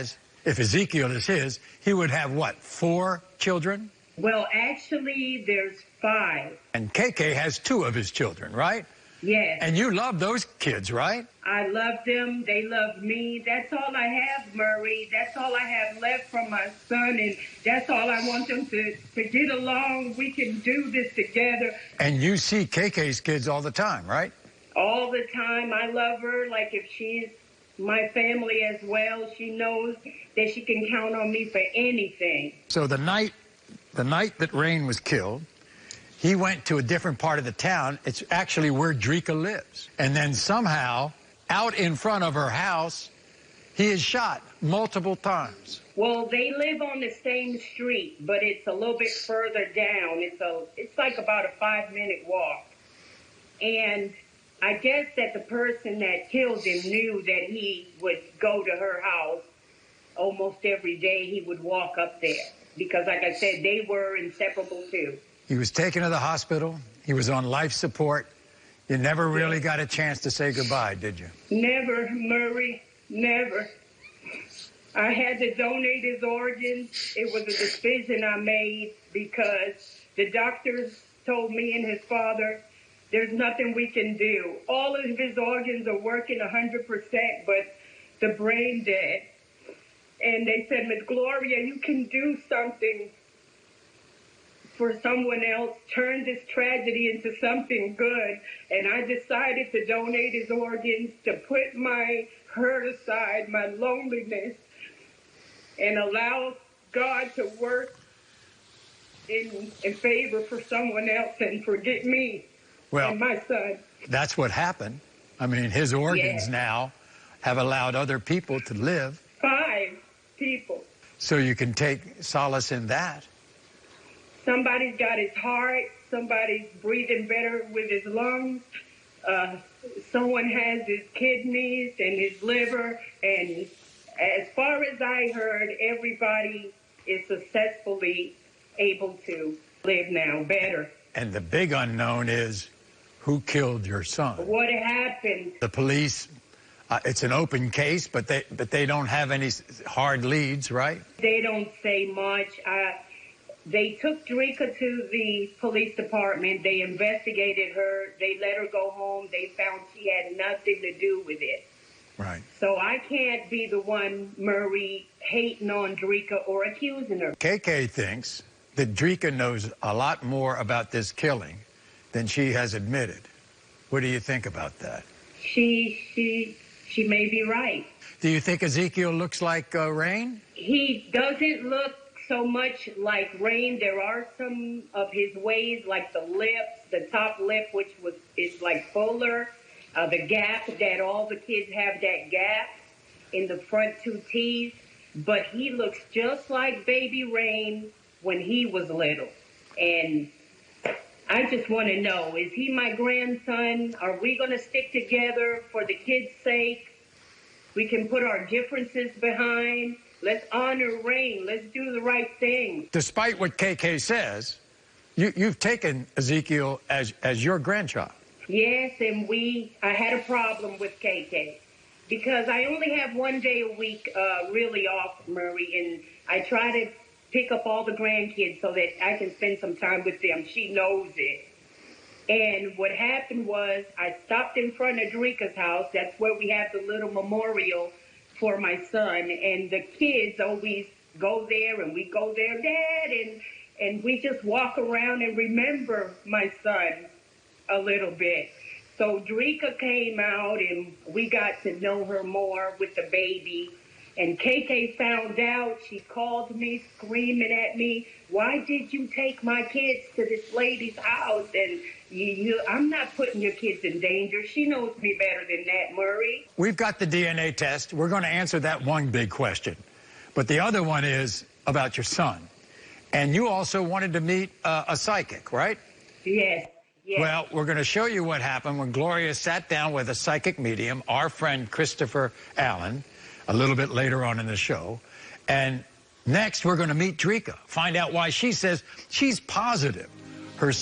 has, if Ezekiel is his, he would have what, 4 children? Well, actually, there's 5. And KK has 2 of his children, right? Yes. And you love those kids, right? I love them. They love me. That's all I have, Maury. That's all I have left from my son, and that's all I want them to get along. We can do this together. And you see KK's kids all the time, right? All the time. I love her like if she's my family as well. She knows that she can count on me for anything. So the night that Rain was killed, he went to a different part of the town. It's actually where Dreka lives. And then somehow, out in front of her house, he is shot multiple times. Well, they live on the same street, but it's a little bit further down. It's like about a 5-minute walk. And I guess that the person that killed him knew that he would go to her house almost every day. He would walk up there because, like I said, they were inseparable too. He was taken to the hospital. He was on life support. You never really got a chance to say goodbye, did you? Never, Maury, never. I had to donate his organs. It was a decision I made because the doctors told me and his father, there's nothing we can do. All of his organs are working 100%, but the brain dead. And they said, Miss Gloria, you can do something for someone else, turn this tragedy into something good. And I decided to donate his organs, to put my hurt aside, my loneliness, and allow God to work in favor for someone else and forget me and my son. That's what happened. I mean, his organs now have allowed other people to live. 5 people. So you can take solace in that. Somebody's got his heart. Somebody's breathing better with his lungs. Someone has his kidneys and his liver. And as far as I heard, everybody is successfully able to live now better. And the big unknown is who killed your son. What happened? The police, it's an open case, but they don't have any hard leads, right? They don't say much. They took Dreka to the police department. They investigated her. They let her go home. They found she had nothing to do with it. Right. So I can't be the one, Maury, hating on Dreka or accusing her. KK thinks that Dreka knows a lot more about this killing than she has admitted. What do you think about that? She may be right. Do you think Ezekiel looks like Rain? He doesn't look so much like Rain. There are some of his ways, like the lips, the top lip, which is like fuller, the gap that all the kids have, that gap in the front 2 teeth. But he looks just like baby Rain when he was little. And I just want to know, is he my grandson? Are we going to stick together for the kids' sake? We can put our differences behind. Let's honor Rain. Let's do the right thing. Despite what KK says, you've taken Ezekiel as your grandchild. Yes, and I had a problem with KK because I only have 1 day a week really off, Maury, and I try to pick up all the grandkids so that I can spend some time with them. She knows it. And what happened was I stopped in front of Dreka's house. That's where we have the little memorial for my son. And the kids always go there, and we go there, Dad, and we just walk around and remember my son a little bit. So Dreka came out, and we got to know her more with the baby. And KK found out. She called me screaming at me, why did you take my kids to this lady's house? And I'm not putting your kids in danger. She knows me better than that, Maury. We've got the DNA test. We're going to answer that one big question. But the other one is about your son. And you also wanted to meet a psychic, right? Yes. Yes. Well, we're going to show you what happened when Gloria sat down with a psychic medium, our friend Christopher Allen, a little bit later on in the show. And next, we're going to meet Dreka, find out why she says she's positive her son